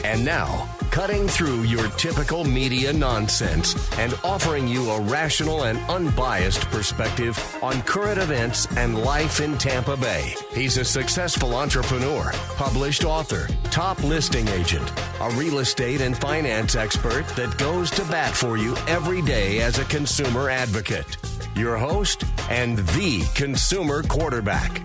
And now, cutting through your typical media nonsense and offering you a rational and unbiased perspective on current events and life in Tampa Bay. He's a successful entrepreneur, published author, top listing agent, a real estate and finance expert that goes to bat for you every day as a consumer advocate. Your host and the consumer quarterback,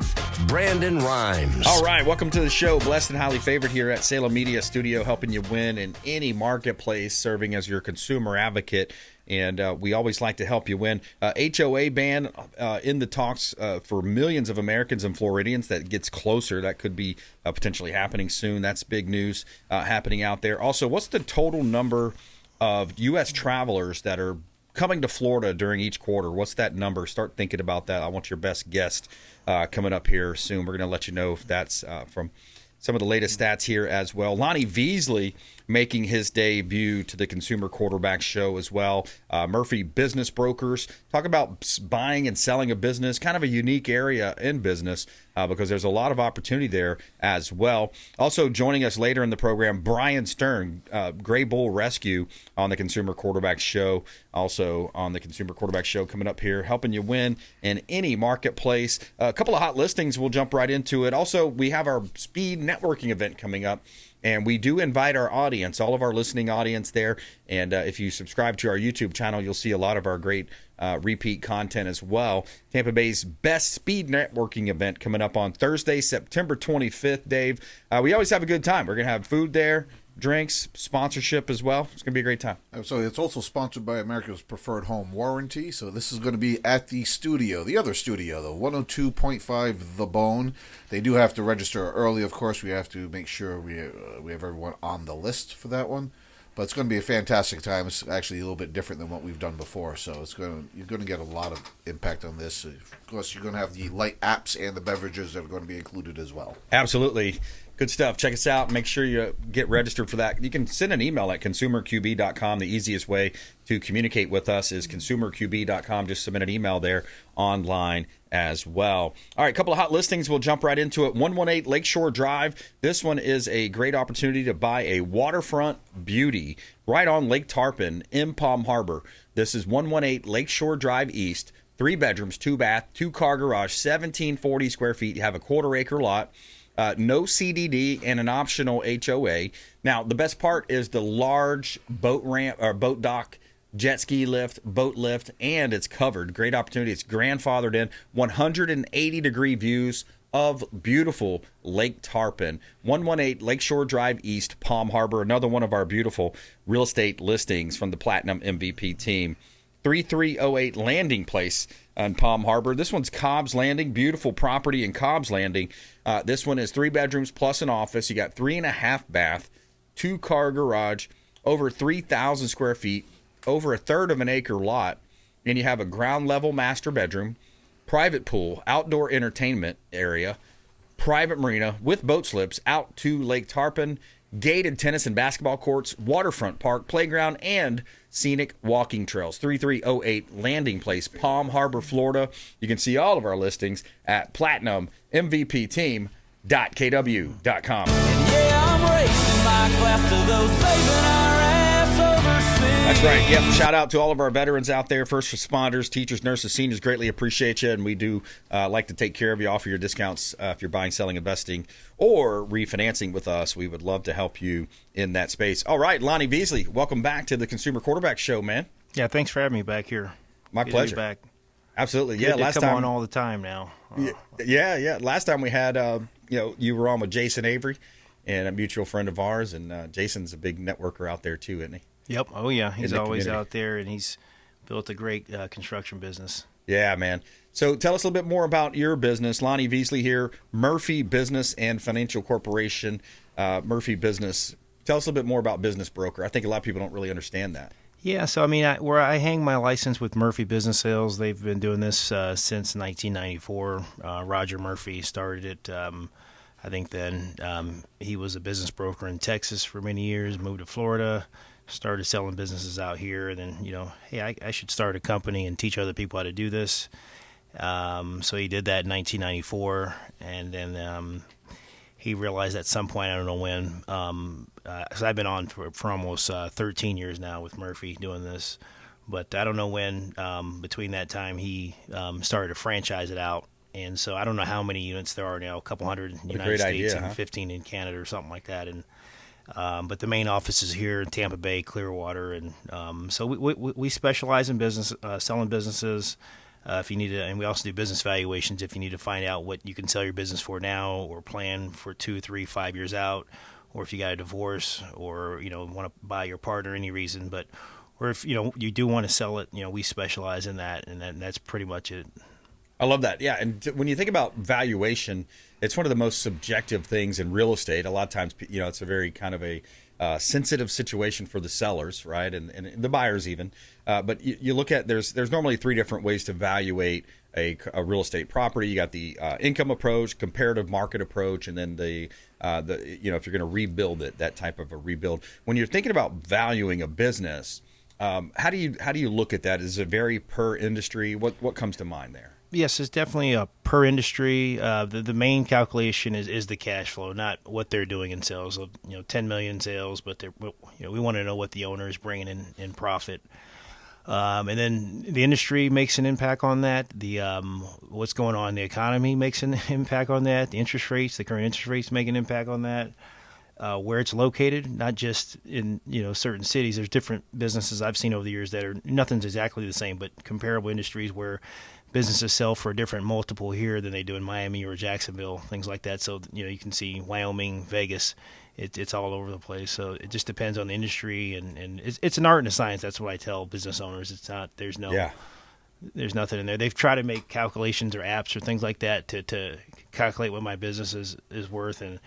Bryan Rimes. All right, welcome to the show. Blessed and highly favored here at Salem Media Studio, helping you win in any marketplace, serving as your consumer advocate. And we always like to help you win. HOA ban in the talks for millions of Americans and Floridians. That gets closer. That could be potentially happening soon. That's big news happening out there. Also, what's the total number of U.S. travelers that are coming to Florida during each quarter? What's that number? Start thinking about that. I want your best guest coming up here soon. We're going to let you know if that's from some of the latest stats here as well. Lonnie Veasley making his debut to the Consumer Quarterback Show as well. Murphy Business Brokers. Talk about buying and selling a business, kind of a unique area in business because there's a lot of opportunity there as well. Also joining us later in the program, Bryan Stern, Gray Bull Rescue on the Consumer Quarterback Show. Also on the Consumer Quarterback Show coming up here, helping you win in any marketplace. A couple of hot listings. We'll jump right into it. Also, we have our speed networking event coming up. And we do invite our audience, all of our listening audience there. And if you subscribe to our YouTube channel, you'll see a lot of our great repeat content as well. Tampa Bay's best speed networking event coming up on Thursday, September 25th, Dave. We always have a good time. We're going to have food there, drinks, sponsorship as well. It's going to be a great time. So it's also sponsored by America's Preferred Home Warranty. So this is going to be at the studio, the other studio, the 102.5 The Bone. They do have to register early, of course. We have to make sure we have everyone on the list for that one. But it's going to be a fantastic time. It's actually a little bit different than what we've done before. So you're going to get a lot of impact on this. Of course, you're going to have the light apps and the beverages that are going to be included as well. Absolutely. Good stuff. Check us out. Make sure you get registered for that. You can send an email at consumerqb.com. The easiest way to communicate with us is consumerqb.com. Just submit an email there online as well. All right, a couple of hot listings. We'll jump right into it. 118 Lakeshore Drive. This one is a great opportunity to buy a waterfront beauty right on Lake Tarpon in Palm Harbor. This is 118 Lakeshore Drive East. 3 bedrooms, 2 bath, 2-car garage, 1,740 square feet. You have a quarter-acre lot. No CDD and an optional HOA. Now, the best part is the large boat ramp or boat dock, jet ski lift, boat lift, and it's covered. Great opportunity. It's grandfathered in. 180-degree views of beautiful Lake Tarpon. 118 Lakeshore Drive East, Palm Harbor. Another one of our beautiful real estate listings from the Platinum MVP team. 3308 Landing Place in Palm Harbor. This one's Cobb's Landing. Beautiful property in Cobb's Landing. This one is 3 bedrooms plus an office. You got 3.5 bath, 2-car garage, over 3,000 square feet, over a third of an acre lot. And you have a ground level master bedroom, private pool, outdoor entertainment area, private marina with boat slips out to Lake Tarpon, gated tennis and basketball courts, waterfront park, playground, and scenic walking trails. 3308 Landing Place, Palm Harbor, Florida. You can see all of our listings at platinummvpteam.kw.com. Yeah, I'm racing my class to those saving our ass overseas. That's right. Yep. Shout out to all of our veterans out there, first responders, teachers, nurses, seniors. Greatly appreciate you, and we do like to take care of you, offer your discounts if you're buying, selling, investing, or refinancing with us. We would love to help you in that space. All right, Lonnie Veasley, welcome back to the Consumer Quarterback Show, man. Yeah, thanks for having me back here. My pleasure. To be back. Absolutely. Good Yeah, to last come time on all the time now. Yeah. Last time we had, you were on with Jason Avery, and a mutual friend of ours, and Jason's a big networker out there too, isn't he? Yep. Oh yeah, he's always community. out there, and he's built a great construction business. Yeah, man. So tell us a little bit more about your business. Lonnie Veasley here, Murphy Business and Financial Corporation. Murphy Business. Tell us a little bit more about Business Broker. I think a lot of people don't really understand that. Yeah, so I mean, where I hang my license with Murphy Business Sales, they've been doing this since 1994. Roger Murphy started it. I think then he was a business broker in Texas for many years, moved to Florida, started selling businesses out here, and then, hey, I should start a company and teach other people how to do this. So he did that in 1994, and then he realized at some point, I don't know when, because I've been on for almost 13 years now with Murphy doing this, but I don't know when between that time he started to franchise it out. And so I don't know how many units there are now, a couple hundred in the United States and 15 in Canada or something like that. And but the main office is here in Tampa Bay, Clearwater, and so we specialize in business, selling businesses. If you need to, and we also do business valuations if you need to find out what you can sell your business for now, or plan for 2, 3, 5 years out, or if you got a divorce, or want to buy your partner any reason. But or if you do want to sell it, we specialize in that, and that's pretty much it. I love that. Yeah, and when you think about valuation, it's one of the most subjective things in real estate. A lot of times, it's a very kind of a sensitive situation for the sellers, right, and the buyers even. But you look at there's normally 3 different ways to evaluate a real estate property. You got the income approach, comparative market approach, and then the if you're going to rebuild it, that type of a rebuild. When you're thinking about valuing a business, how do you look at that? Is it very per industry? What comes to mind there? Yes, it's definitely a per industry. The main calculation is the cash flow, not what they're doing in sales. 10 million sales, but we want to know what the owner is bringing in profit. And then the industry makes an impact on that. The what's going on in the economy makes an impact on that. The interest rates, the current interest rates, make an impact on that. Where it's located, not just in certain cities. There's different businesses I've seen over the years that are nothing's exactly the same, but comparable industries where businesses sell for a different multiple here than they do in Miami or Jacksonville, things like that. So you can see Wyoming, Vegas, it's all over the place. So it just depends on the industry, and it's an art and a science. That's what I tell business owners. It's not there's nothing in there. They've tried to make calculations or apps or things like that to calculate what my business is worth, and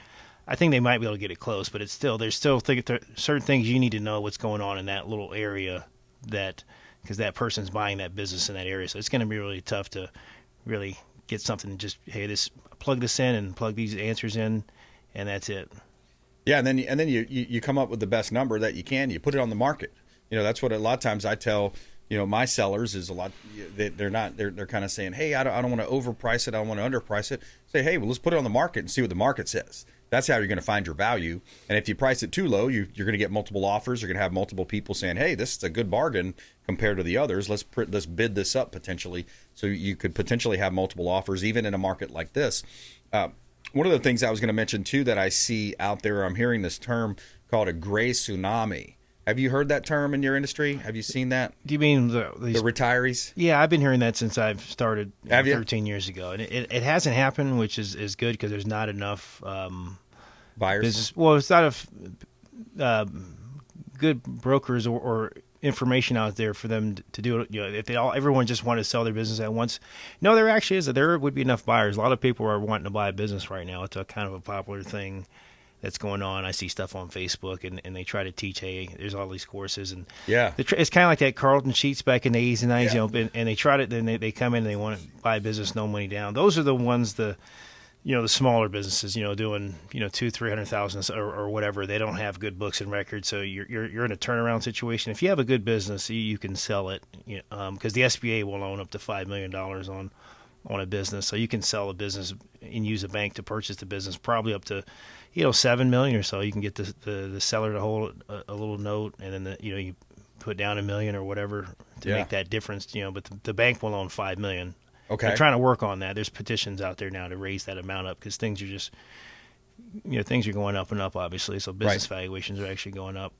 I think they might be able to get it close, but there's still certain things you need to know what's going on in that little area because that person's buying that business in that area. So it's going to be really tough to really get something and just, hey, plug this in and plug these answers in, and that's it. Yeah, and then you come up with the best number that you can. You put it on the market. That's what a lot of times I tell my sellers is a lot. They're kind of saying, hey, I don't want to overprice it. I don't want to underprice it. Say, hey, well, let's put it on the market and see what the market says. That's how you're going to find your value. And if you price it too low, you're going to get multiple offers. You're going to have multiple people saying, hey, this is a good bargain compared to the others. Let's bid this up potentially. So you could potentially have multiple offers even in a market like this. One of the things I was going to mention too that I see out there, I'm hearing this term called a gray tsunami. Have you heard that term in your industry? Have you seen that? Do you mean the retirees? Yeah, I've been hearing that since I've started 13 years ago. And it hasn't happened, which is good because there's not enough buyers. Business. Well, it's not enough good brokers or information out there for them to do it. If everyone just wanted to sell their business at once. No, there actually is. There would be enough buyers. A lot of people are wanting to buy a business right now. It's a kind of a popular thing that's going on. I see stuff on Facebook, and they try to teach, hey, there's all these courses, and it's kind of like that Carlton Sheets back in the 80s and 90s, and they try to, then they come in and they want to buy a business, no money down. Those are the ones, the smaller businesses, doing, 200,000-300,000 or whatever. They don't have good books and records, so you're in a turnaround situation. If you have a good business, you can sell it, because the SBA will loan up to $5 million on a business, so you can sell a business and use a bank to purchase the business, probably up to $7 million or so. You can get the seller to hold a little note, and then you put down $1 million or whatever to make that difference. But the bank will loan $5 million. Okay, they're trying to work on that. There's petitions out there now to raise that amount up because things are just things are going up and up, obviously. So business valuations are actually going up.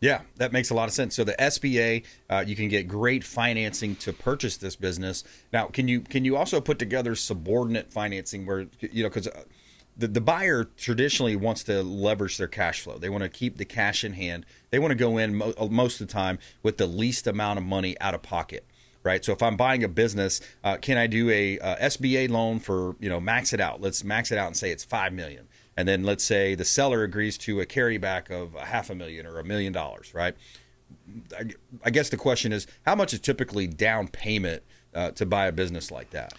Yeah, that makes a lot of sense. So the SBA, you can get great financing to purchase this business. Now, can you also put together subordinate financing where because the buyer traditionally wants to leverage their cash flow. They want to keep the cash in hand. They want to go in most of the time with the least amount of money out of pocket, right? So if I'm buying a business, can I do a SBA loan for, max it out? Let's max it out and say it's $5 million. And then let's say the seller agrees to a carryback of $500,000 or $1 million, right? I guess the question is, how much is typically down payment to buy a business like that?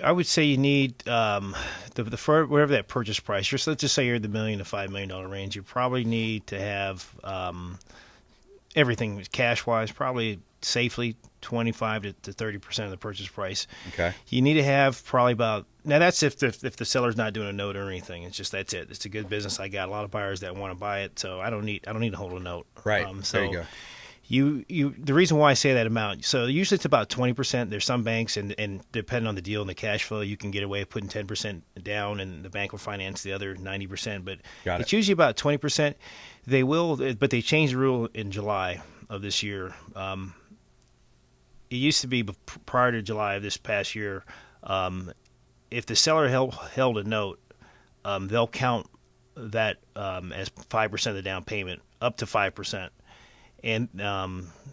I would say you need whatever that purchase price. Let's just say you're in the $1 million to $5 million range. You probably need to have everything cash wise, probably safely 25 to 30% of the purchase price. Okay. You need to have probably about, now that's if the seller's not doing a note or anything. It's just, that's it. It's a good business. I got a lot of buyers that want to buy it, so I don't need to hold a note. Right. So there you go. The reason why I say that amount, so usually it's about 20%. There's some banks, and depending on the deal and the cash flow, you can get away with putting 10% down, and the bank will finance the other 90%. But it's usually about 20%. They will, but they changed the rule in July of this year. It used to be prior to July of this past year. If the seller held a note, they'll count that as 5% of the down payment, up to 5%. And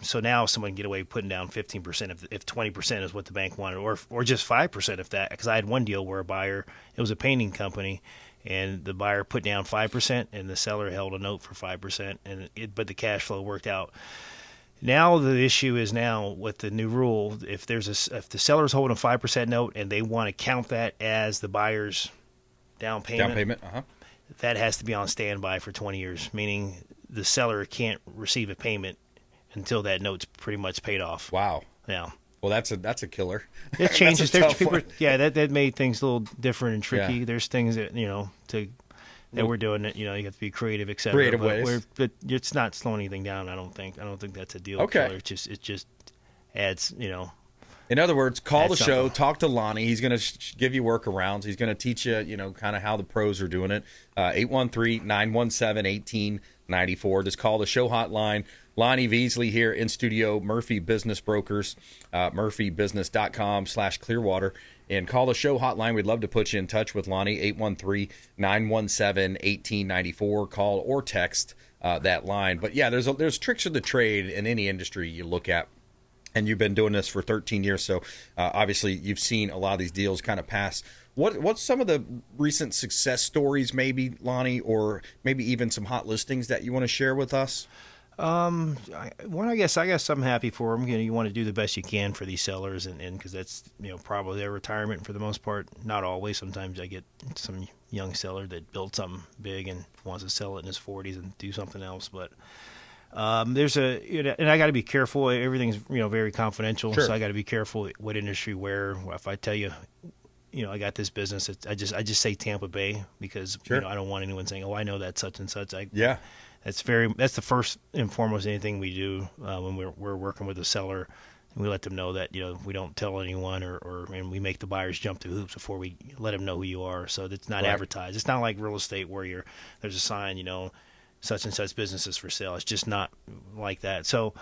so now someone can get away with putting down 15% if 20% is what the bank wanted, or just 5% if that. Because I had one deal where a buyer, it was a painting company, and the buyer put down 5%, and the seller held a note for 5%, but the cash flow worked out. Now the issue is with the new rule, if the seller's holding a 5% note and they want to count that as the buyer's down payment, that has to be on standby for 20 years, meaning the seller can't receive a payment until that note's pretty much paid off. Wow. Yeah. Well, that's a killer. It changes. That's a tough one. That made things a little different and tricky. Yeah. There's things that that we're doing that you have to be creative, et cetera. Creative ways. But it's not slowing anything down. I don't think that's a deal Okay. killer. It just adds. In other words, call the show, something. talk to Lonnie. He's going to give you workarounds. He's going to teach you, kind of how the pros are doing it. 813-917-1894. Just call the show hotline. Lonnie Veasley here in studio, Murphy Business Brokers, murphybusiness.com/Clearwater. And call the show hotline. We'd love to put you in touch with Lonnie, 813-917-1894. Call or text that line. But, yeah, there's tricks of the trade in any industry you look at. And you've been doing this for 13 years, so obviously you've seen a lot of these deals kind of pass. What's some of the recent success stories, maybe, Lonnie, or maybe even some hot listings that you want to share with us? I guess I'm happy for them. You want to do the best you can for these sellers, and because that's probably their retirement for the most part. Not always. Sometimes I get some young seller that built something big and wants to sell it in his 40s and do something else, but. There's and I got to be careful. Everything's very confidential, Sure. so I got to be careful what industry where. If I tell you, I got this business, I just say Tampa Bay because Sure. I don't want anyone saying, oh, I know that such and such. Yeah, that's the first and foremost anything we do when we're working with a seller. We let them know that we don't tell anyone, and we make the buyers jump through hoops before we let them know who you are. So it's not advertised. It's not like real estate where there's a sign, such and such businesses for sale. It's just not like that. So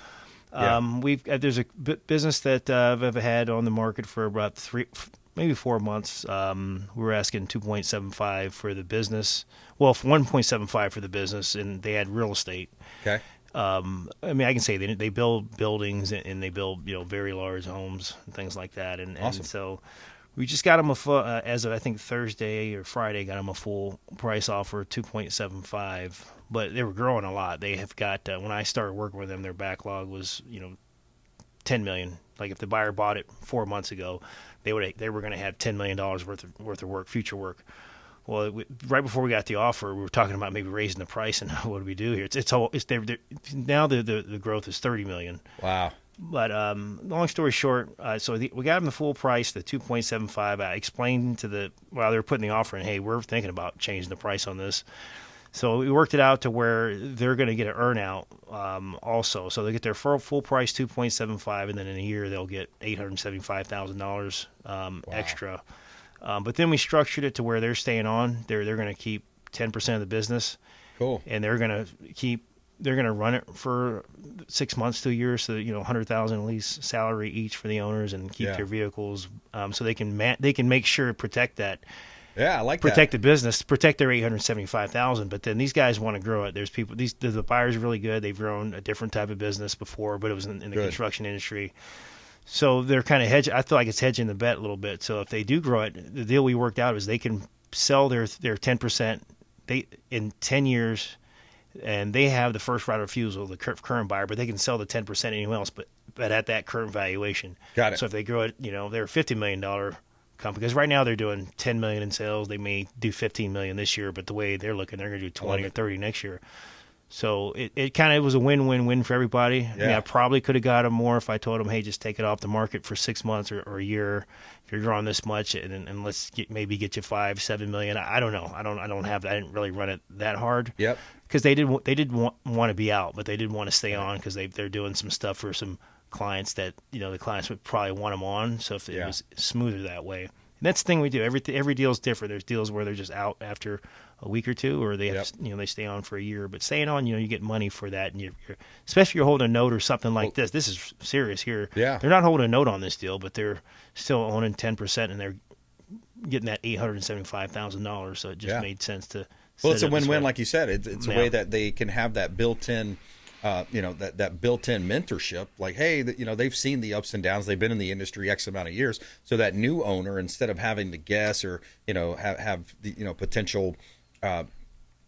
there's a business that I've had on the market for about 4 months. We were asking 2.75 for the business. Well, 1.75 for the business, and they had real estate. okay. I can say they build buildings and they build very large homes and things like that. And so we just got them as of I think Thursday or Friday, got them a full price offer, 2.75. But they were growing a lot. They have got when I started working with them, their backlog was $10 million. Like if the buyer bought it 4 months ago, they were going to have $10 million worth of work, future work. Well, right before we got the offer, we were talking about maybe raising the price, and what do we do here? Now the growth is $30 million. Wow. But long story short, we got them the full price, the 2.75. I explained while they were putting the offer in, hey, we're thinking about changing the price on this. So we worked it out to where they're going to get an earn-out also. So they get their full price, 2.75, and then in a year they'll get $875,000 extra. But then we structured it to where they're staying on. They're going to keep 10% of the business. Cool. And they're going to run it for 6 months to a year, so $100,000 at least salary each for the owners, and keep their vehicles, so they can make sure to protect that. Yeah, I like protect that. the business, protect their $875,000. But then these guys want to grow it. There's people. The buyers are really good. They've grown a different type of business before, but it was in the construction industry. So they're kind of hedging. I feel like it's hedging the bet a little bit. So if they do grow it, the deal we worked out is they can sell their 10% in 10 years. And they have the first right of refusal, the current buyer, but they can sell the 10% anywhere else, but at that current valuation. Got it. So if they grow it, they're a $50 million company, because right now they're doing $10 million in sales. They may do $15 million this year, but the way they're looking, they're going to do 20 or 30 next year. So it kind of was a win-win-win for everybody. I mean, I probably could have got him more if I told him, hey, just take it off the market for 6 months or a year. If you're drawing this much, and let's maybe get you $5-7 million. I don't know. I don't have that. I didn't really run it that hard. Yep. Because they did want to be out, but they did want to stay on because they're doing some stuff for some clients that the clients would probably want them on. So if it was smoother that way. And that's the thing we do. Every deal is different. There's deals where they're just out after a week or two, or they have, they stay on for a year. But staying on, you get money for that, and you're especially if you're holding a note or something like this. This is serious here. Yeah. They're not holding a note on this deal, but they're still owning 10%, and they're getting that $875,000. So it just made sense to. Well, it's a win-win, like you said. It's a way that they can have that built-in. That built-in mentorship, like, hey, they've seen the ups and downs. They've been in the industry X amount of years. So that new owner, instead of having to guess or, have the, potential,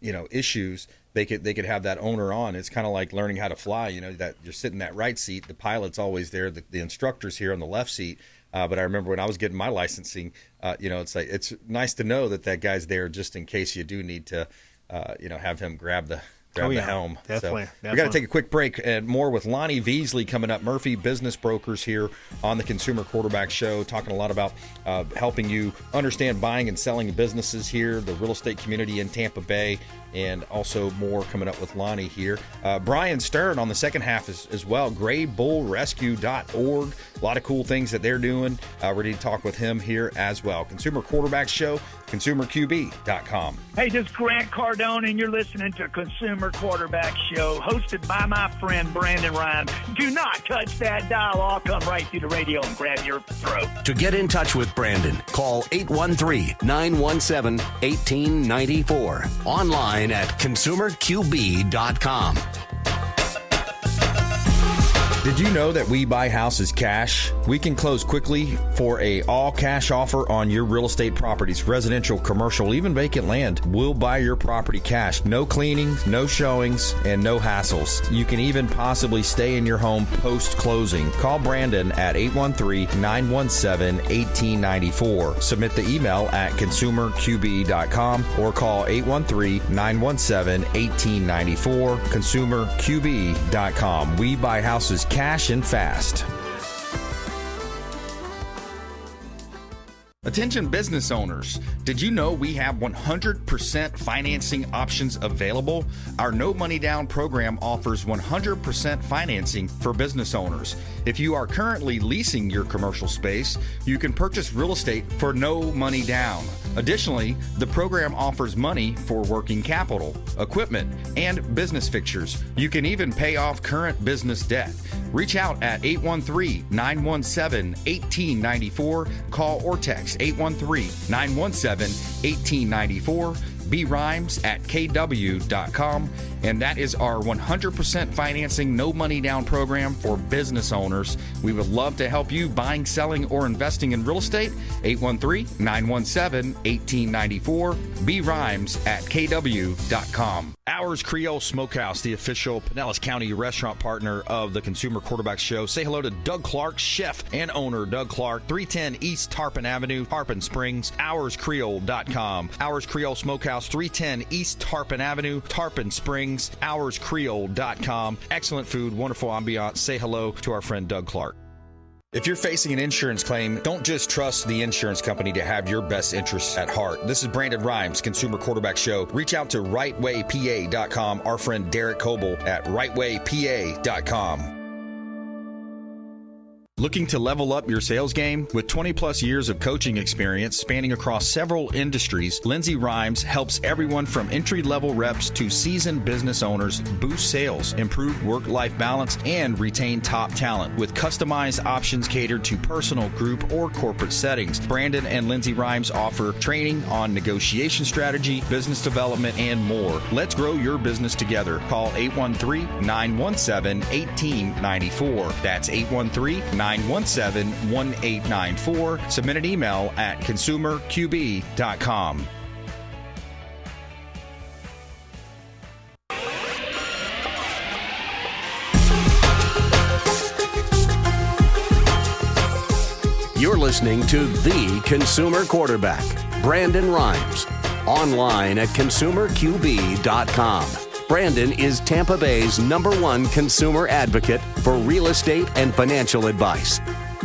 issues, they could have that owner on. It's kind of like learning how to fly, that you're sitting in that right seat. The pilot's always there. The instructor's here on the left seat. But I remember when I was getting my licensing, it's like, it's nice to know that guy's there just in case you do need to, have him grab the helm. Definitely. We got to take a quick break and more with Lonnie Veasley coming up. Murphy Business Brokers here on the Consumer Quarterback Show, talking a lot about helping you understand buying and selling businesses here, the real estate community in Tampa Bay, and also more coming up with Lonnie here. Bryan Stern on the second half as well, graybullrescue.org. A lot of cool things that they're doing. Ready to talk with him here as well. Consumer Quarterback Show, consumerqb.com. Hey, this is Grant Cardone, and you're listening to Consumer Quarterback Show, hosted by my friend Brandon Rimes. Do not touch that dial. I'll come right through the radio and grab your throat. To get in touch with Brandon, call 813-917-1894. Online at consumerqb.com. Did you know that we buy houses cash? We can close quickly for a all-cash offer on your real estate properties, residential, commercial, even vacant land. We'll buy your property cash. No cleanings, no showings, and no hassles. You can even possibly stay in your home post-closing. Call Brandon at 813-917-1894. Submit the email at consumerqb.com or call 813-917-1894, consumerqb.com. We buy houses cash and fast. Attention business owners, did you know we have 100% financing options available? Our no money down program offers 100% financing for business owners. If you are currently leasing your commercial space, you can purchase real estate for no money down. Additionally, the program offers money for working capital, equipment, and business fixtures. You can even pay off current business debt. Reach out at 813-917-1894. Call or text 813-917-1894. BRimes at kw.com. And that is our 100% financing, no money down program for business owners. We would love to help you buying, selling, or investing in real estate. 813-917-1894. BRimes at kw.com. Ours Creole Smokehouse, the official Pinellas County restaurant partner of the Consumer Quarterback Show. Say hello to Doug Clark, chef and owner Doug Clark, 310 East Tarpon Avenue, Tarpon Springs, ourscreole.com. Ours Creole Smokehouse, 310 East Tarpon Avenue, Tarpon Springs, ourscreole.com. Excellent food, wonderful ambiance. Say hello to our friend Doug Clark. If you're facing an insurance claim, don't just trust the insurance company to have your best interests at heart. This is Brandon Rimes, Consumer Quarterback Show. Reach out to rightwaypa.com, our friend Derek Coble at rightwaypa.com. Looking to level up your sales game? With 20 plus years of coaching experience spanning across several industries, Lindsay Rimes helps everyone from entry-level reps to seasoned business owners boost sales, improve work-life balance, and retain top talent with customized options catered to personal, group, or corporate settings. Brandon and Lindsay Rimes offer training on negotiation strategy, business development, and more. Let's grow your business together. Call 813-917-1894. That's 813-917-1894. Submit an email at consumerqb.com. You're listening to The Consumer Quarterback, Brandon Rimes. Online at consumerqb.com. Brandon is Tampa Bay's #1 consumer advocate for real estate and financial advice.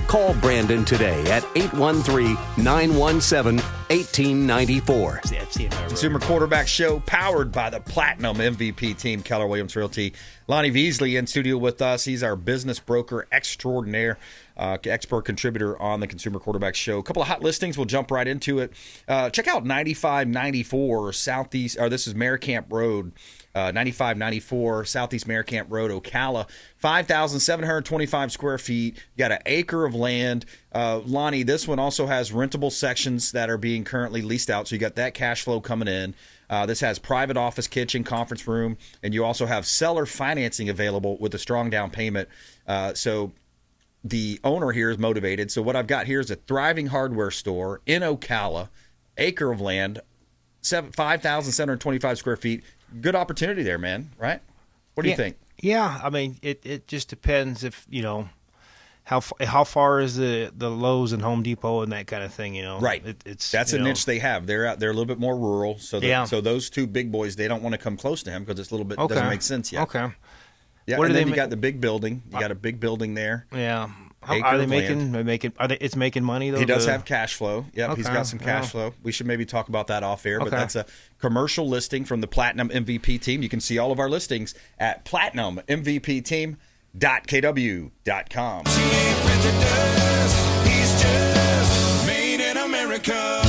Call Brandon today at 813-917-1894. Consumer Quarterback Show powered by the Platinum MVP team, Keller Williams Realty. Lonnie Veasley in studio with us. He's our business broker extraordinaire, expert contributor on the Consumer Quarterback Show. A couple of hot listings. We'll jump right into it. Check out 9594 Southeast, or this is Mericamp Road. 9594 Southeast Mericamp Road, Ocala. 5,725 square feet. You got an acre of land. Lonnie, this one also has rentable sections that are being currently leased out, so you got that cash flow coming in. This has private office, kitchen, conference room, and you also have seller financing available with a strong down payment. So the owner here is motivated. So what I've got here is a thriving hardware store in Ocala, acre of land, 5,725 square feet. Good opportunity there, man, right? What do you think? Yeah, I mean, it just depends if, how far is the Lowe's and Home Depot and that kind of thing, Right. That's a niche they have. They're out there a little bit more rural. So so those two big boys, they don't want to come close to him because it's a little bit doesn't make sense yet. Okay. Yeah, and then you got the big building. You got a big building there. Yeah. Are they making? It's making money though. He does have cash flow. Yep, he's got some cash flow. We should maybe talk about that off air. But that's a commercial listing from the Platinum MVP team. You can see all of our listings at platinummvpteam.kw.com. He's just made in America.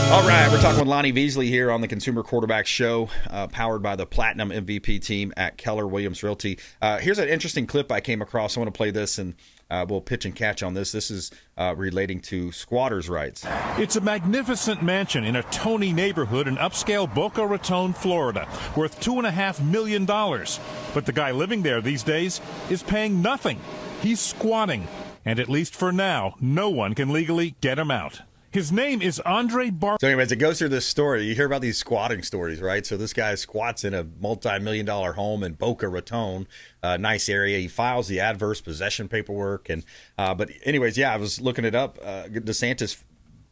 All right, we're talking with Lonnie Veasley here on the Consumer Quarterback Show, powered by the Platinum MVP team at Keller Williams Realty. Here's an interesting clip I came across. I want to play this, and we'll pitch and catch on this. This is relating to squatters' rights. It's a magnificent mansion in a Tony neighborhood in upscale Boca Raton, Florida, worth $2.5 million. But the guy living there these days is paying nothing. He's squatting. And at least for now, no one can legally get him out. His name is Andre Bar. So anyways, it goes through this story. You hear about these squatting stories, right? So this guy squats in a multi-million-dollar home in Boca Raton, nice area. He files the adverse possession paperwork. And but anyways, I was looking it up. DeSantis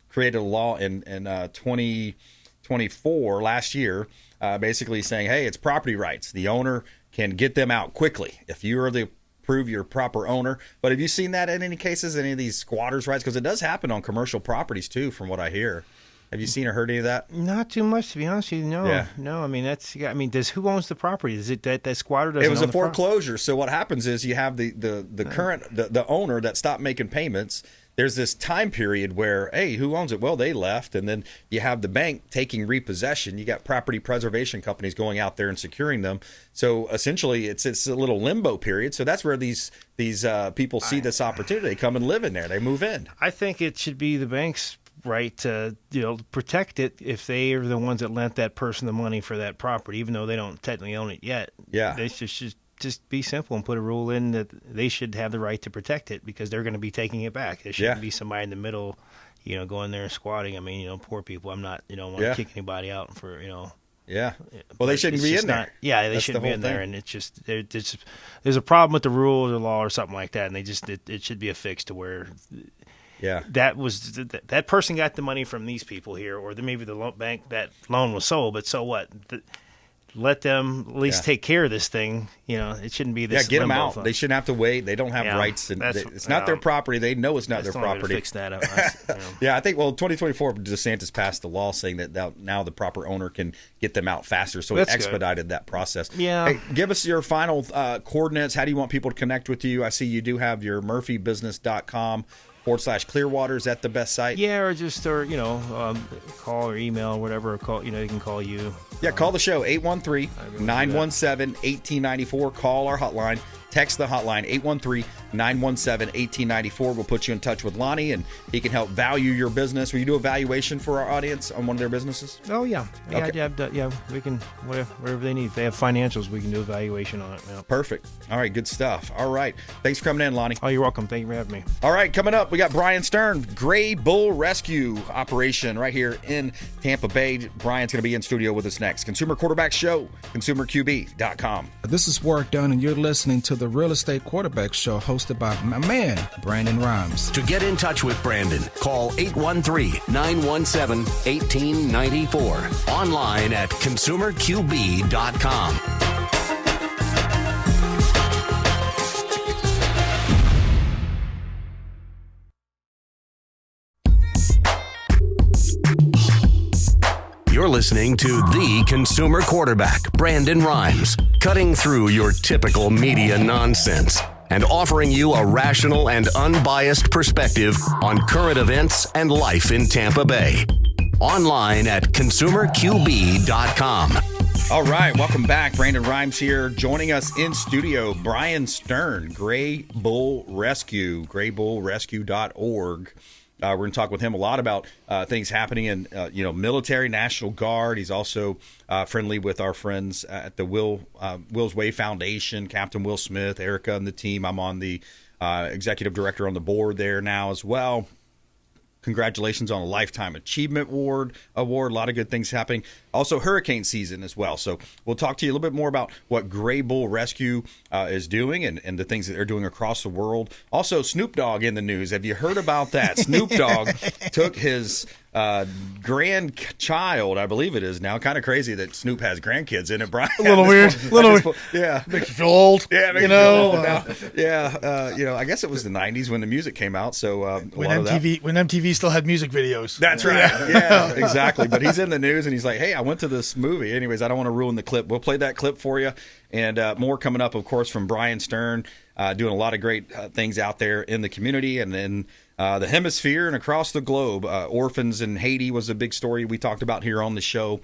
created a law in 2024, last year, basically saying, hey, it's property rights. The owner can get them out quickly. If you are the prove you're a proper owner. But have you seen that in any cases, any of these squatters' rights? Because it does happen on commercial properties too, from what I hear. Have you seen or heard any of that? Not too much, to be honest with you. No, Yeah. no. I mean, who owns the property? Is it that squatter doesn't? It was own a the pro- foreclosure. So what happens is you have the current the owner that stopped making payments. There's this time period where, hey, who owns it? Well, they left, and then you have the bank taking repossession. You got property preservation companies going out there and securing them. So essentially, it's a little limbo period. So that's where these people see this opportunity. They come and live in there. They move in. I think it should be the bank's right to protect it if they are the ones that lent that person the money for that property, even though they don't technically own it yet. Yeah, they should just be simple and put a rule in that they should have the right to protect it because they're going to be taking it back. There shouldn't be somebody in the middle, going there and squatting. I mean, poor people. I'm not, want to kick anybody out for, Yeah. Well, they shouldn't be in there. They shouldn't be in there, and it's just there's a problem with the rules or law or something like that, and it should be a fix to where. Yeah, that person got the money from these people here, or maybe the bank that loan was sold. But so what? Let them at least take care of this thing. It shouldn't be this. Yeah, get them out. Thing. They shouldn't have to wait. They don't have rights, and it's not their property. They know it's not their property. Fix that up. Yeah, I think 2024 DeSantis passed a law saying that now the proper owner can get them out faster. So it expedited that process. Yeah. Hey, give us your final coordinates. How do you want people to connect with you? I see you do have your murphybusiness.com/Clearwater. Is that the best site? Yeah, or call or email, whatever. They can call you. Yeah, call the show, 813-917-1894. Call our hotline. Text the hotline, 813-917-1894. We'll put you in touch with Lonnie, and he can help value your business. Will you do a valuation for our audience on one of their businesses? Oh, yeah. Okay. Yeah, we can, whatever they need. If they have financials, we can do a valuation on it. Yeah. Perfect. All right, good stuff. All right. Thanks for coming in, Lonnie. Oh, you're welcome. Thank you for having me. All right, coming up, we got Bryan Stern, Gray Bull Rescue Operation right here in Tampa Bay. Brian's going to be in studio with us next. Consumer Quarterback Show, consumerqb.com. This is Warwick Dunn, and you're listening to the the Real Estate Quarterback Show hosted by my man, Brandon Rimes. To get in touch with Brandon, call 813-917-1894. Online at consumerqb.com. You're listening to the consumer quarterback, Brandon Rimes, cutting through your typical media nonsense and offering you a rational and unbiased perspective on current events and life in Tampa Bay. Online at consumerqb.com. All right, welcome back. Brandon Rimes here. Joining us in studio, Bryan Stern, Gray Bull Rescue, graybullrescue.org. We're going to talk with him a lot about things happening in, military, National Guard. He's also friendly with our friends at the Will's Hwy Foundation, Captain Will Smith, Erica, and the team. I'm on the executive director on the board there now as well. Congratulations on a Lifetime Achievement Award. A lot of good things happening. Also, hurricane season as well. So we'll talk to you a little bit more about what Gray Bull Rescue is doing and the things that they're doing across the world. Also, Snoop Dogg in the news. Have you heard about that? Snoop Dogg took his grandchild, I believe it is now. Kind of crazy that Snoop has grandkids in it, Brian. A little weird. Yeah. Makes you feel old. Yeah, makes you feel old now. Yeah, I guess it was the 90s when the music came out. So when MTV still had music videos. That's right. Yeah, exactly. But he's in the news and he's like, hey, I went to this movie. Anyways, I don't want to ruin the clip. We'll play that clip for you. And more coming up, of course, from Bryan Stern, doing a lot of great things out there in the community and then the hemisphere and across the globe. Orphans in Haiti was a big story we talked about here on the show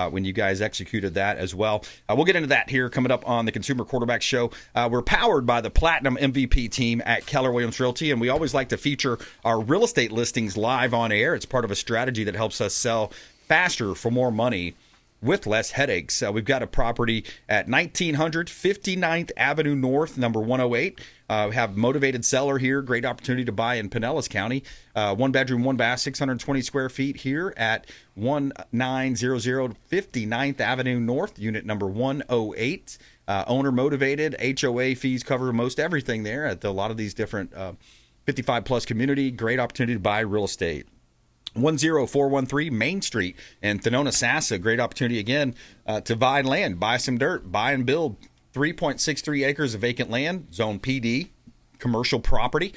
when you guys executed that as well. We'll get into that here coming up on the Consumer Quarterback Show. We're powered by the Platinum MVP team at Keller Williams Realty, and we always like to feature our real estate listings live on air. It's part of a strategy that helps us sell faster for more money with less headaches. We've got a property at 1900 59th Avenue North, number 108. We have motivated seller here. Great opportunity to buy in Pinellas County. One bedroom, one bath, 620 square feet here at 1900 59th Avenue North, unit number 108. Owner motivated. HOA fees cover most everything there at a lot of these different 55-plus community. Great opportunity to buy real estate. 10413 Main Street in Thonotosassa. Great opportunity again to buy land, buy some dirt, buy and build. 3.63 acres of vacant land, Zone PD, commercial property.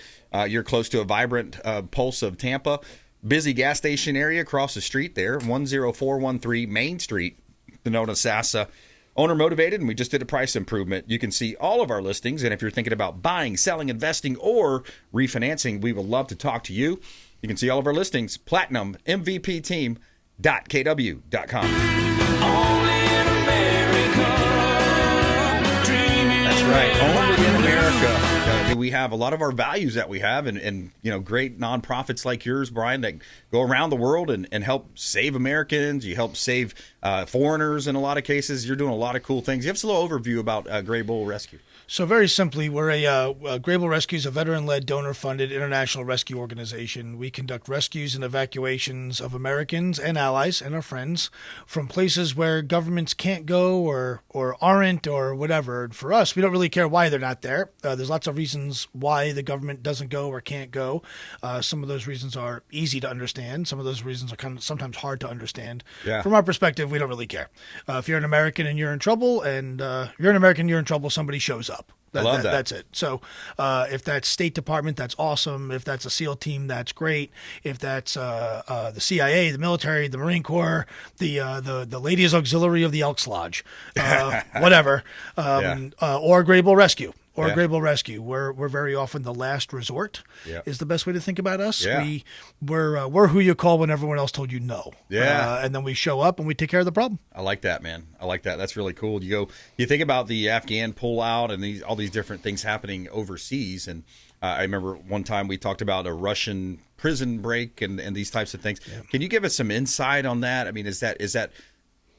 You're close to a vibrant pulse of Tampa. Busy gas station area across the street there. 10413 Main Street, Thonotosassa. Owner motivated, and we just did a price improvement. You can see all of our listings, and if you're thinking about buying, selling, investing, or refinancing, we would love to talk to you. You can see all of our listings, platinummvpteam.kw.com. Only in America. That's right, only in America. We have a lot of our values that we have, and great nonprofits like yours, Brian, that go around the world and help save Americans. You help save foreigners in a lot of cases. You're doing a lot of cool things. Give us a little overview about Gray Bull Rescue. So very simply, we're Gray Bull Rescue is a veteran-led, donor-funded international rescue organization. We conduct rescues and evacuations of Americans and allies and our friends from places where governments can't go or aren't or whatever. And for us, we don't really care why they're not there. There's lots of reasons why the government doesn't go or can't go. Some of those reasons are easy to understand. Some of those reasons are kind of sometimes hard to understand. Yeah. From our perspective, we don't really care. If you're an American and you're in trouble, somebody shows up. I love that. That's it. So if that's State Department, that's awesome. If that's a SEAL team, that's great. If that's the CIA, the military, the Marine Corps, the Ladies Auxiliary of the Elks Lodge, whatever, or Gray Bull Rescue. Gray Bull Rescue. We're very often the last resort. Is the best way to think about us. Yeah. We're who you call when everyone else told you no. Yeah. And then we show up and we take care of the problem. I like that, man. I like that. That's really cool. You think about the Afghan pullout and all these different things happening overseas. And I remember one time we talked about a Russian prison break and these types of things. Yeah. Can you give us some insight on that? I mean, is that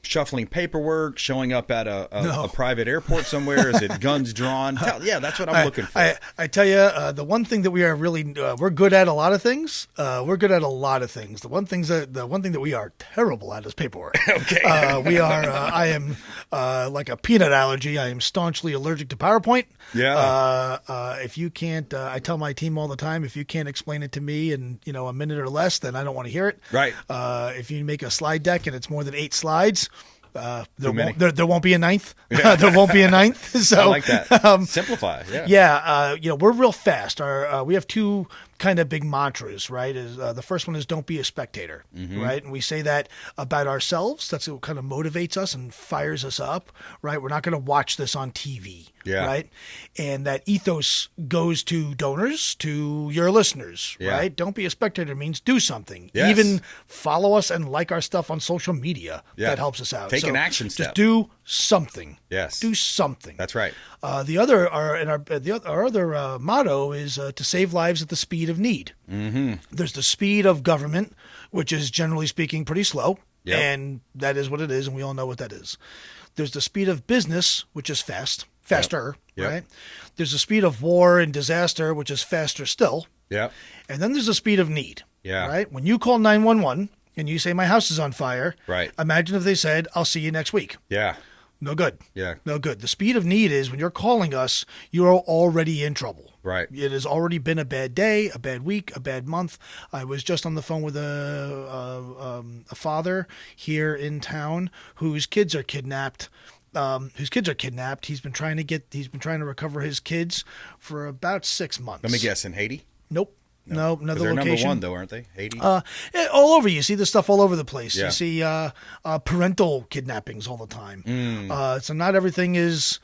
shuffling paperwork, showing up at a private airport somewhere? Is it guns drawn? That's what I'm looking for. I tell you, the one thing that we are really we're good at a lot of things. We're good at a lot of things. The one thing that we are terrible at is paperwork. Okay. We are. I am like a peanut allergy. I am staunchly allergic to PowerPoint. Yeah. If you can't, I tell my team all the time, if you can't explain it to me in a minute or less, then I don't want to hear it. Right. If you make a slide deck and it's more than 8 slides. There won't be a ninth. Yeah. There won't be a ninth. So I like that. Simplify. Yeah. We're real fast. We have 2 kind of big mantras, right? The first one is don't be a spectator, right? And we say that about ourselves. That's what kind of motivates us and fires us up, right? We're not going to watch this on TV, right? And that ethos goes to donors, to your listeners, right? Don't be a spectator means do something. Yes. Even follow us and like our stuff on social media. Yeah. That helps us out. Take an action step. Just do something. Yes. Do something. That's right. Our other motto is to save lives at the speed of need. Mm-hmm. There's the speed of government, which is generally speaking pretty slow, Yep. and that is what it is, and we all know what that is. There's the speed of business, which is faster, Yep. right? There's the speed of war and disaster, which is faster still. Yeah. And then there's the speed of need. Yeah. Right? When you call 911 and you say my house is on fire, Right. imagine if they said, I'll see you next week. Yeah. No good. Yeah. No good. The speed of need is when you're calling us, you are already in trouble. Right. It has already been a bad day, a bad week, a bad month. I was just on the phone with a father here in town whose kids are kidnapped. He's been trying to recover his kids for about 6 months. Let me guess, in Haiti? Nope. No, another they're location. number 1, though, aren't they? Haiti? All over. You see this stuff all over the place. Yeah. You see parental kidnappings all the time. So not everything is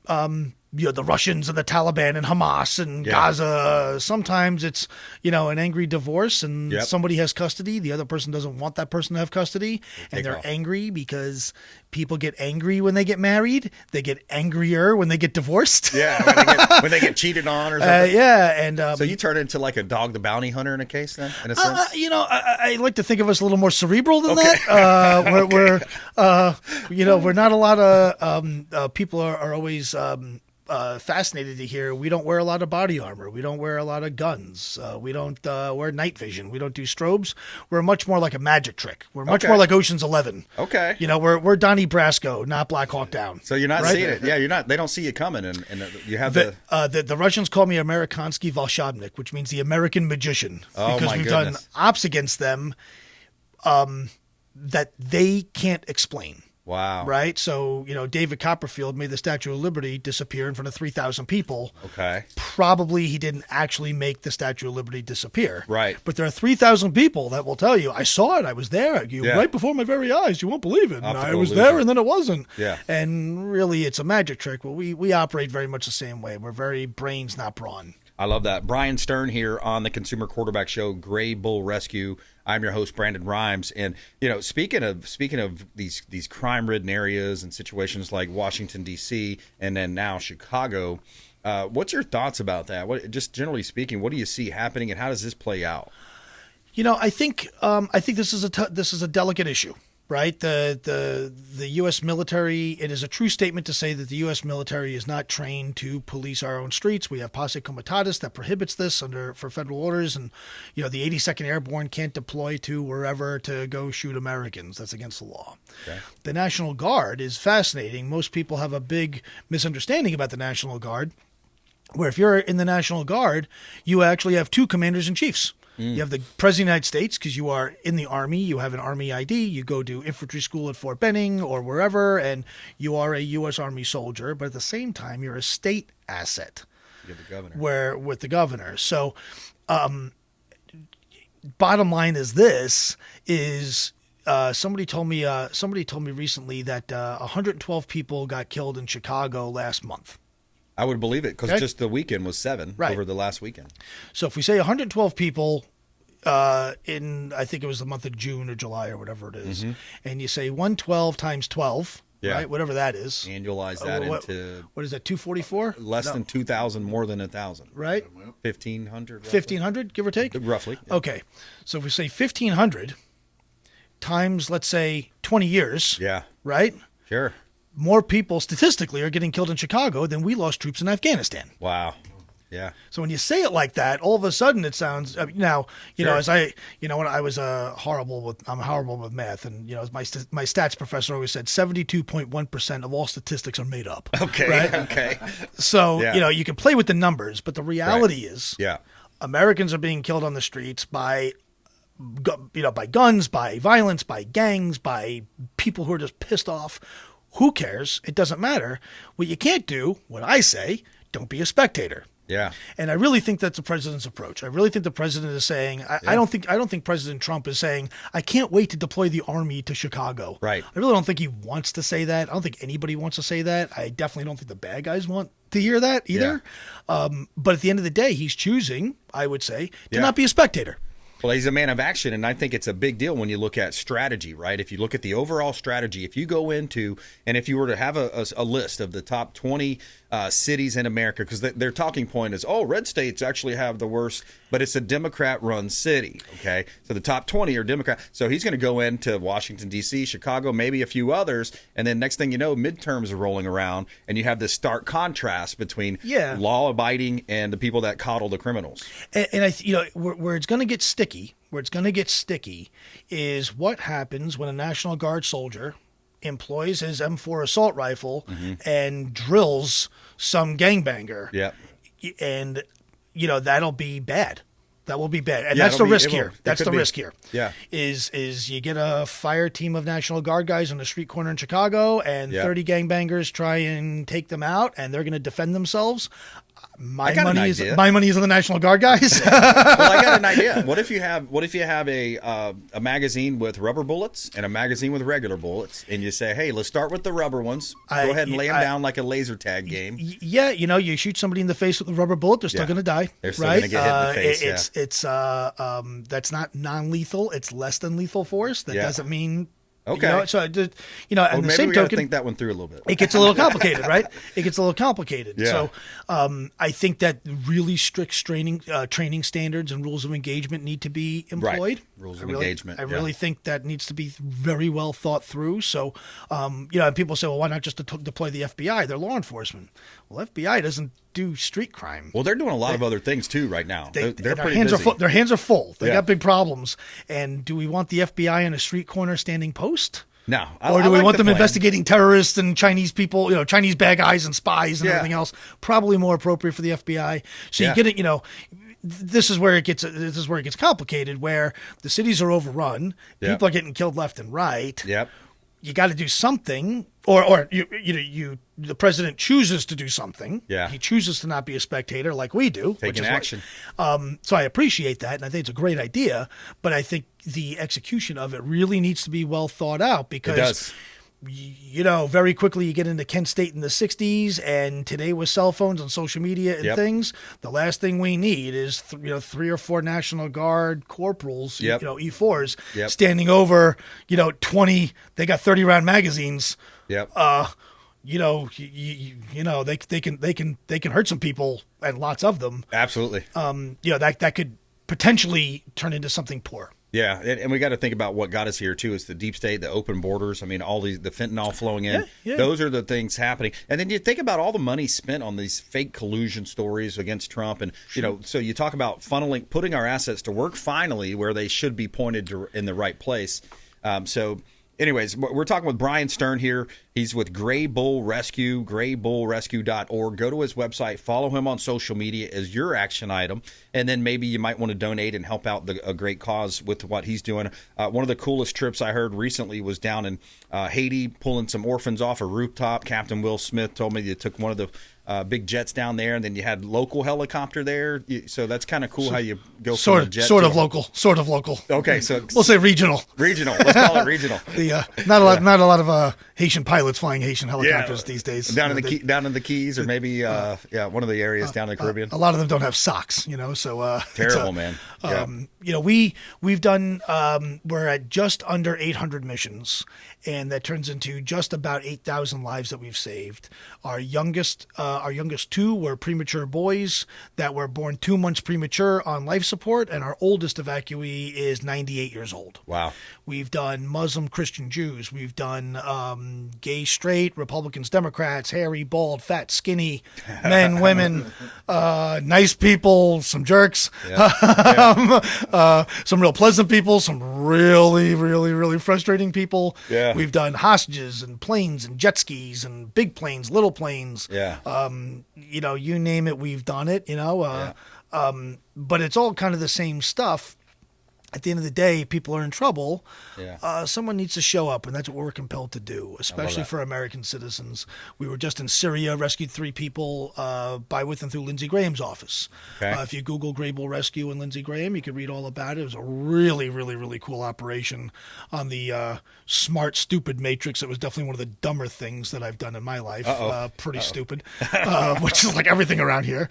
the Russians and the Taliban and Hamas and Gaza. Sometimes it's, an angry divorce and somebody has custody. The other person doesn't want that person to have custody. And they're angry because people get angry when they get married. They get angrier when they get divorced. Yeah, when they get cheated on or something. And so you turn into like a dog the bounty hunter in a case then, in a sense? I like to think of us a little more cerebral than that. We're not a lot of people are always fascinated to hear we don't wear a lot of body armor. We don't wear a lot of guns. We don't wear night vision. We don't do strobes. We're much more like a magic trick. We're much more like Ocean's 11. Okay. We're Donnie Brasco, not Black Hawk Down. So you're not seeing it. Yeah, you're not. They don't see you coming, and you have the Russians call me Amerikansky Volshabnik, which means the American magician, because we've done ops against them that they can't explain. Wow. Right? So, David Copperfield made the Statue of Liberty disappear in front of 3,000 people. Okay. Probably he didn't actually make the Statue of Liberty disappear. Right. But there are 3,000 people that will tell you, I saw it, I was there, right before my very eyes, you won't believe it. And I was there and then it wasn't. Yeah. And really, it's a magic trick. Well, we operate very much the same way. We're very brains, not brawn. I love that. Bryan Stern here on the Consumer Quarterback Show, Gray Bull Rescue. I'm your host, Brandon Rimes. And, speaking of these crime-ridden areas and situations like Washington, D.C., and then now Chicago, what's your thoughts about that? Just generally speaking, what do you see happening, and how does this play out? I think this is a delicate issue. Right, the U.S. military. It is a true statement to say that the U.S. military is not trained to police our own streets. We have posse comitatus that prohibits this for federal orders, and the 82nd Airborne can't deploy to wherever to go shoot Americans. That's against the law. Okay. The National Guard is fascinating. Most people have a big misunderstanding about the National Guard, where if you're in the National Guard, you actually have 2 commanders in chiefs. You have the President of the United States because you are in the Army. You have an Army ID. You go to infantry school at Fort Benning or wherever, and you are a U.S. Army soldier. But at the same time, you're a state asset. You're the governor. With the governor. So, bottom line is this: somebody told me recently that 112 people got killed in Chicago last month. I would believe it because just the weekend was 7 over the last weekend. So if we say 112 people in, I think it was the month of June or July or whatever it is, and you say 112 times 12, right? Whatever that is. Annualize that into... What is that, 244? Less than 2,000, more than 1,000. Right? 1,500. 1,500, give or take? Roughly. Yeah. Okay. So if we say 1,500 times, let's say, 20 years. Yeah. Right? Sure. More people statistically are getting killed in Chicago than we lost troops in Afghanistan. Wow. Yeah. So when you say it like that, all of a sudden it sounds. Now, you know, as when I was I'm horrible with math, and as my stats professor always said, 72.1% of all statistics are made up. Okay. Right? Okay. So you can play with the numbers, but the reality is, Americans are being killed on the streets by guns, by violence, by gangs, by people who are just pissed off. Who cares? It doesn't matter. What you can't do, what I say, don't be a spectator. Yeah. And I really think that's the president's approach. I really think the president is saying, I don't think President Trump is saying, I can't wait to deploy the army to Chicago. Right. I really don't think he wants to say that. I don't think anybody wants to say that. I definitely don't think the bad guys want to hear that either. But at the end of the day, he's choosing, I would say, to not be a spectator. Well, he's a man of action, and I think it's a big deal when you look at strategy, right? If you look at the overall strategy, if you go into, and if you were to have a list of the top 20 cities in America, because their talking point is, red states actually have the worst, but it's a Democrat-run city, okay? So the top 20 are Democrat. So he's going to go into Washington, D.C., Chicago, maybe a few others, and then next thing you know, midterms are rolling around, and you have this stark contrast between law-abiding and the people that coddle the criminals. And where it's going to get sticky, is what happens when a National Guard soldier employs his M4 assault rifle and drills some gangbanger. Yeah. And, that'll be bad. That will be bad. And that's the risk here. That's the risk here. Yeah. Is you get a fire team of National Guard guys on the street corner in Chicago, and 30 gangbangers try and take them out, and they're going to defend themselves. My money is on the National Guard guys. Well, I got an idea. What if you have a magazine with rubber bullets and a magazine with regular bullets, and you say, hey, let's start with the rubber ones. Go ahead and lay them down like a laser tag game. Yeah, you shoot somebody in the face with a rubber bullet, they're still going to die. They're still going to get hit in the face. It's that's not non-lethal. It's less than lethal force. That doesn't mean. Okay. And well, the same we token, think that one through a little bit. It gets a little complicated, right? It gets a little complicated. Yeah. So I think that really strict training standards and rules of engagement need to be employed. Right. Rules of engagement. I really think that needs to be very well thought through. So, and people say, well, why not just deploy the FBI? They're law enforcement. Well, FBI doesn't do street crime. Well, they're doing a lot of other things too right now. They're pretty hands busy. Their hands are full. They got big problems. And do we want the FBI in a street corner standing post? No. Or do we want them investigating terrorists and Chinese people, Chinese bad guys and spies and everything else? Probably more appropriate for the FBI. So you get it, this is where it gets complicated, where the cities are overrun, people are getting killed left and right. Yep. You got to do something, or the president chooses to do something. Yeah. He chooses to not be a spectator like we do. Taking action. So I appreciate that, and I think it's a great idea, but I think the execution of it really needs to be well thought out, because it does. Very quickly you get into Kent State in the 60s, and today with cell phones and social media and things, the last thing we need is 3 or 4 National Guard corporals, E4s, standing over 20. They got 30-round magazines. Yep. They can hurt some people, and lots of them. Absolutely. That could potentially turn into something poor. Yeah, and we got to think about what got us here too. Is the deep state, the open borders. I mean, all the fentanyl flowing in. Yeah. Those are the things happening. And then you think about all the money spent on these fake collusion stories against Trump, and so you talk about funneling, putting our assets to work finally where they should be pointed in the right place. Anyways, we're talking with Bryan Stern here. He's with Gray Bull Rescue, graybullrescue.org. Go to his website, follow him on social media as your action item, and then maybe you might want to donate and help out a great cause with what he's doing. One of the coolest trips I heard recently was down in Haiti, pulling some orphans off a rooftop. Captain Will Smith told me they took one of the big jets down there, and then you had local helicopter there. So that's kind of cool how you go from a jet sort of local. Okay, so we'll say regional. Let's call it regional. Not a lot of Haitian pilots flying Haitian helicopters these days. Down in the Keys, or maybe one of the areas down in the Caribbean. A lot of them don't have socks, so terrible, man. We've done we're at just under 800 missions, and that turns into just about 8,000 lives that we've saved. Our youngest two were premature boys that were born 2 months premature on life support, and our oldest evacuee is 98 years old. Wow. We've done Muslim, Christian, Jews. We've done gay, straight, Republicans, Democrats, hairy, bald, fat, skinny, men, women, nice people, some jerks, some real pleasant people, some really, really, really frustrating people. Yeah. We've done hostages and planes and jet skis and big planes, little planes. Yeah. You name it, we've done it, but it's all kind of the same stuff. At the end of the day, people are in trouble. Yeah. Someone needs to show up, and that's what we're compelled to do, especially for American citizens. We were just in Syria, rescued 3 people by, with, and through Lindsay Graham's office. Okay. If you Google Grable Rescue and Lindsay Graham, you can read all about it. It was a really, really, really cool operation on the smart, stupid matrix. It was definitely one of the dumber things that I've done in my life. Pretty stupid, which is like everything around here.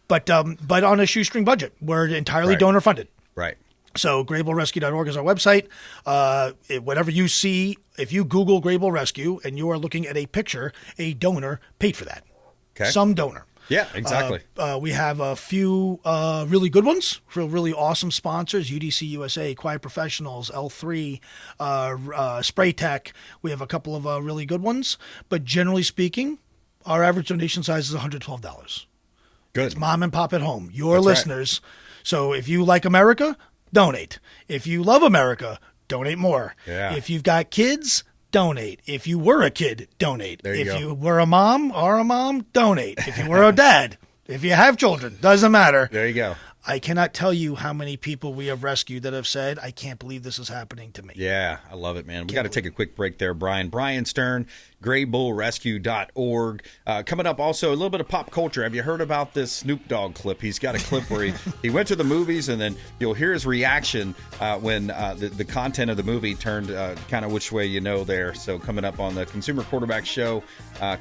But on a shoestring budget. We're entirely donor-funded. Right. So GrableRescue.org is our website. Whatever you see, if you Google Grable Rescue and you are looking at a picture, a donor paid for that. Okay. Some donor. Yeah, exactly. We have a few really good ones, really awesome sponsors: UDC USA, Quiet Professionals, L3, Spray Tech. We have a couple of really good ones. But generally speaking, our average donation size is $112. Good. It's mom and pop at home, your listeners. Right. So if you like America, donate. If you love America, donate more. Yeah. If you've got kids, donate. If you were a kid, donate. If you were a mom, donate. If you were a dad, if you have children, doesn't matter. There you go. I cannot tell you how many people we have rescued that have said, I can't believe this is happening to me. Yeah, I love it, man. We got to take a quick break there, Brian. Bryan Stern, GrayBullRescue.org. Coming up also, a little bit of pop culture. Have you heard about this Snoop Dogg clip? He's got a clip where he went to the movies, and then you'll hear his reaction when the content of the movie turned kind of which way you know there. So coming up on the Consumer Quarterback Show,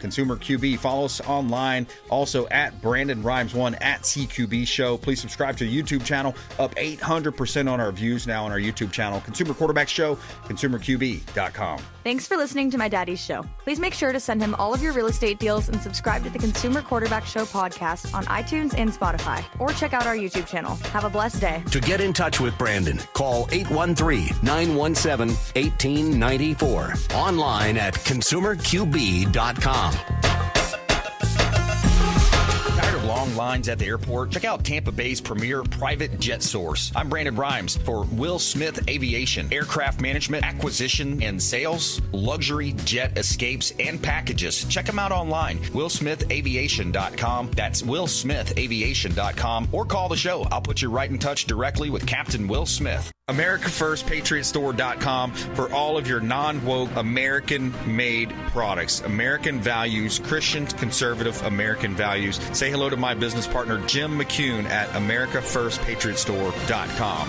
Consumer QB. Follow us online, also at Brandon Rimes 1, at CQB Show. Please subscribe to the YouTube channel. Up 800% on our views now on our YouTube channel. Consumer Quarterback Show, ConsumerQB.com. Thanks for listening to my daddy's show. Please make sure to send him all of your real estate deals and subscribe to the Consumer Quarterback Show podcast on iTunes and Spotify, or check out our YouTube channel. Have a blessed day. To get in touch with Brandon, call 813-917-1894. Online at ConsumerQB.com. Long lines at the airport? Check out Tampa Bay's premier private jet source. I'm Brandon Rimes for Will Smith Aviation. Aircraft management, acquisition, and sales, luxury jet escapes, and packages. Check them out online. WillSmithAviation.com. That's WillSmithAviation.com. Or call the show. I'll put you right in touch directly with Captain Will Smith. AmericaFirstPatriotStore.com for all of your non-woke American-made products. American values, Christian, conservative American values. Say hello to my business partner, Jim McCune at AmericaFirstPatriotStore.com.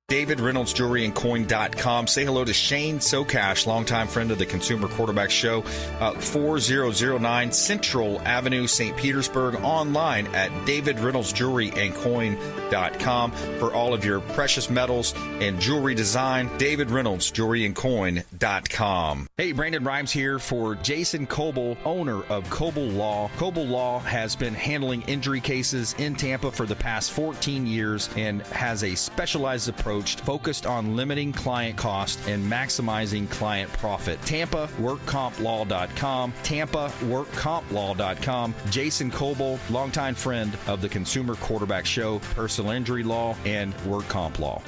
David Reynolds Jewelry and Coin.com. Say hello to Shane Socash, longtime friend of the Consumer Quarterback Show, 4009 Central Avenue, St. Petersburg. Online at David Reynolds Jewelry and Coin.com for all of your precious metals and jewelry design. David Reynolds Jewelry and Coin.com. Hey, Brandon Rimes here for Jason Coble, owner of Coble Law. Coble Law has been handling injury cases in Tampa for the past 14 years and has a specialized approach focused on limiting client cost and maximizing client profit. TampaWorkCompLaw.com. TampaWorkCompLaw.com. Jason Coble, longtime friend of the Consumer Quarterback Show, personal injury law, and work comp law.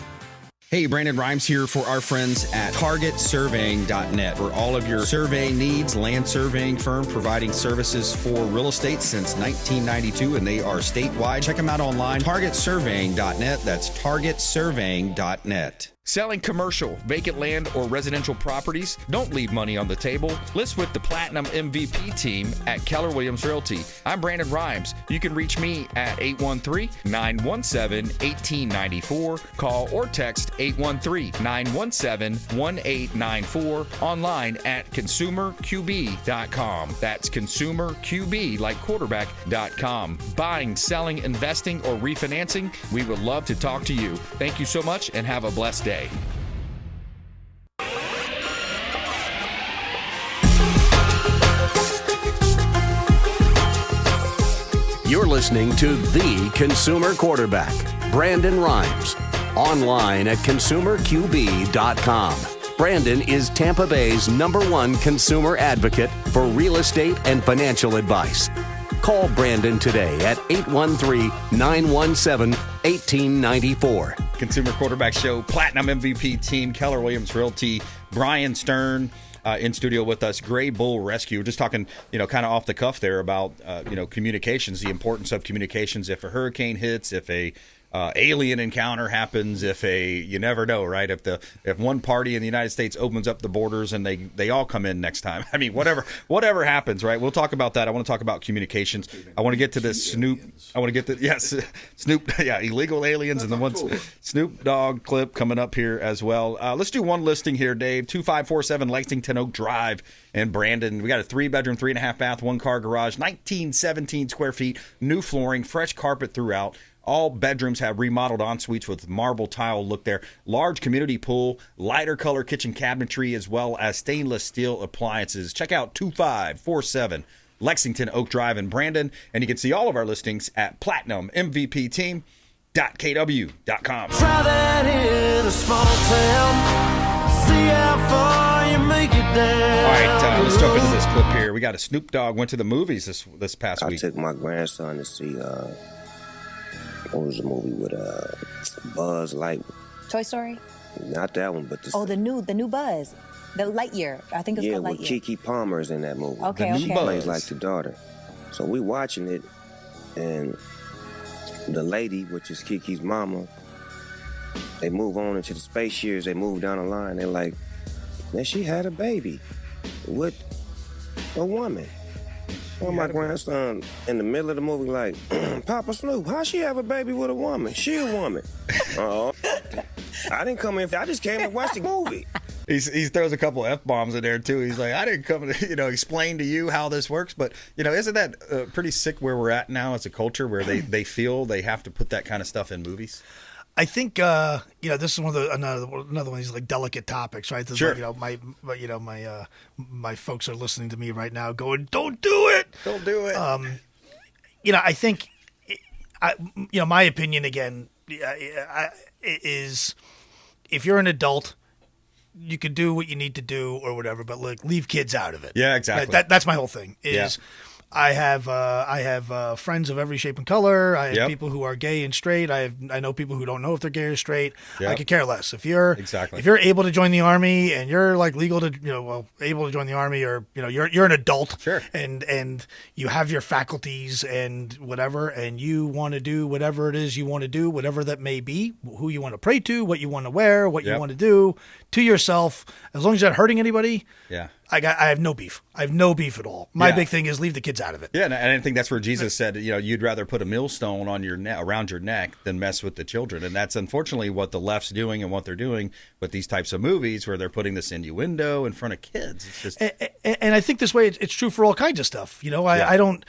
Hey, Brandon Rimes here for our friends at TargetSurveying.net for all of your surveying needs. Land surveying firm providing services for real estate since 1992, and they are statewide. Check them out online, TargetSurveying.net. That's TargetSurveying.net. Selling commercial, vacant land, or residential properties? Don't leave money on the table. List with the Platinum MVP team at Keller Williams Realty. I'm Brandon Rimes. You can reach me at 813-917-1894. Call or text 813-917-1894. Online at consumerqb.com. That's consumerqb, like quarterback.com. Buying, selling, investing, or refinancing? We would love to talk to you. Thank you so much and have a blessed day. You're listening to The Consumer Quarterback, Brandon Rimes. Online at consumerqb.com. Brandon is Tampa Bay's #1 consumer advocate for real estate and financial advice. Call Brandon today at 813-917-1894. Consumer Quarterback Show, Platinum MVP team, Keller Williams Realty, Bryan Stern in studio with us, Gray Bull Rescue. We're just talking, kind of off the cuff there about, communications, the importance of communications. If a hurricane hits, if a alien encounter happens, you never know, right? If one party in the United States opens up the borders and they all come in next time. I mean, whatever happens, right? We'll talk about that. I want to talk about communications. I want to get to this Snoop. I want to get to Snoop. Yeah, illegal aliens and the one Snoop Dogg clip coming up here as well. Let's do one listing here, Dave. 2547 Lexington Oak Drive in Brandon. We got a 3-bedroom, 3.5 bath, 1-car garage, 1917 square feet, new flooring, fresh carpet throughout. All bedrooms have remodeled en-suites with marble tile look there. Large community pool, lighter color kitchen cabinetry, as well as stainless steel appliances. Check out 2547 Lexington Oak Drive in Brandon. And you can see all of our listings at platinummvpteam.kw.com. Try that in a small town. See how far you make it there. All right, let's jump into this clip here. We got a Snoop Dogg went to the movies this past week. I took my grandson to see... what was the movie with Buzz Lightyear? Toy Story? Not that one, but the new Buzz, the Lightyear. I think it's called Lightyear. Yeah, with Keke Palmer's in that movie. Okay, She plays like the daughter. So we watching it, and the lady, which is Keke's mama, they move on into the space years. They move down the line. They're like, man, she had a baby with a woman. Well, my grandson in the middle of the movie like, Papa Snoop, how she have a baby with a woman? She a woman. I didn't come in. I just came to watch the movie. He throws a couple F-bombs in there, too. He's like, I didn't come to, explain to you how this works. But, isn't that pretty sick where we're at now as a culture where they feel they have to put that kind of stuff in movies? I think this is one of another one of these like delicate topics, right? This sure. Like, my folks are listening to me right now, going, "Don't do it! Don't do it!" I think, my opinion again is, if you're an adult, you can do what you need to do or whatever, but leave kids out of it. Yeah, exactly. That's my whole thing. I have friends of every shape and color. I have people who are gay and straight. I know people who don't know if they're gay or straight. I could care less. If you're able to join the army and you're like legal to able to join the army, or you're an adult, sure, and you have your faculties and whatever, and you want to do whatever it is you want to do, whatever that may be, who you want to pray to, what you want to wear, what you want to do to yourself, as long as you're not hurting anybody. Yeah. I have no beef. I have no beef at all. My big thing is leave the kids out of it. Yeah, and I think that's where Jesus said, you'd rather put a millstone on your around your neck than mess with the children. And that's unfortunately what the left's doing and what they're doing with these types of movies where they're putting this innuendo in front of kids. It's just and I think this way it's true for all kinds of stuff. I don't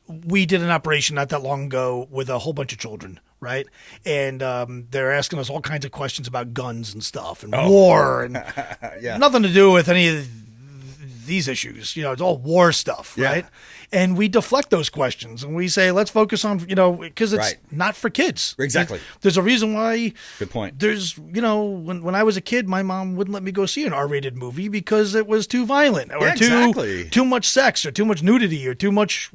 we did an operation not that long ago with a whole bunch of children, right? And they're asking us all kinds of questions about guns and stuff and war and nothing to do with any of these issues. It's all war stuff, right? And we deflect those questions and we say, let's focus on, because it's not for kids. Exactly. There's a reason why. Good point. There's, when I was a kid, my mom wouldn't let me go see an R-rated movie because it was too violent or too much sex or too much nudity or too much,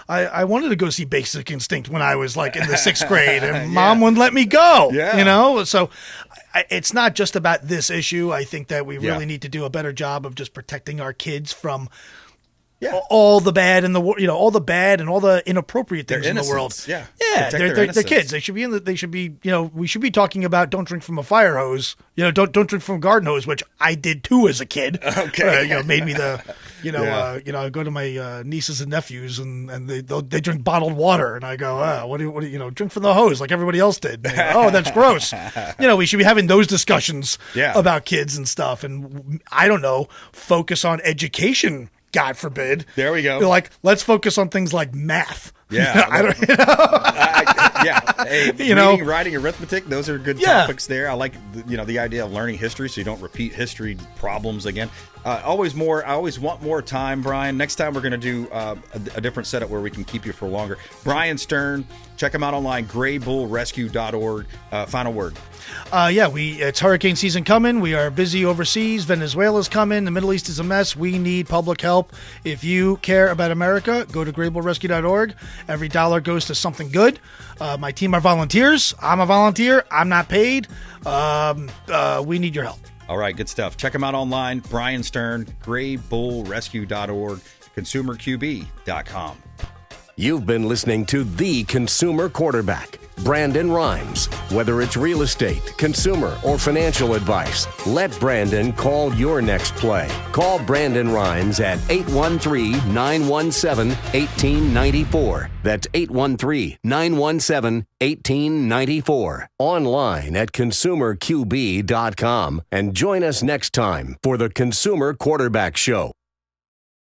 I wanted to go see Basic Instinct when I was like in the 6th grade and mom wouldn't let me go, So it's not just about this issue. I think that we really need to do a better job of just protecting our kids from all the bad and all the bad and all the inappropriate things in the world. Yeah, they're kids. They should be we should be talking about don't drink from a fire hose. Don't drink from a garden hose, which I did too as a kid. Okay, made me the I go to my nieces and nephews and they drink bottled water and I go, what do you drink from the hose like everybody else did. They go, oh, that's gross. We should be having those discussions about kids and stuff, and I don't know, focus on education. God forbid. There we go. Like, let's focus on things like math. Yeah. Hey, reading, writing, arithmetic, those are good topics there. I like, the idea of learning history so you don't repeat history problems again. I always want more time, Bryan. Next time we're going to do a different setup where we can keep you for longer. Bryan Stern, check him out online, graybullrescue.org. Final word. It's hurricane season coming. We are busy overseas. Venezuela's coming. The Middle East is a mess. We need public help. If you care about America, go to graybullrescue.org. Every dollar goes to something good. My team are volunteers. I'm a volunteer. I'm not paid. We need your help. All right, good stuff. Check him out online, Bryan Stern, graybullrescue.org, consumerqb.com. You've been listening to The Consumer Quarterback, Brandon Rimes. Whether it's real estate, consumer, or financial advice, let Brandon call your next play. Call Brandon Rimes at 813-917-1894. That's 813-917-1894. Online at consumerqb.com. And join us next time for The Consumer Quarterback Show.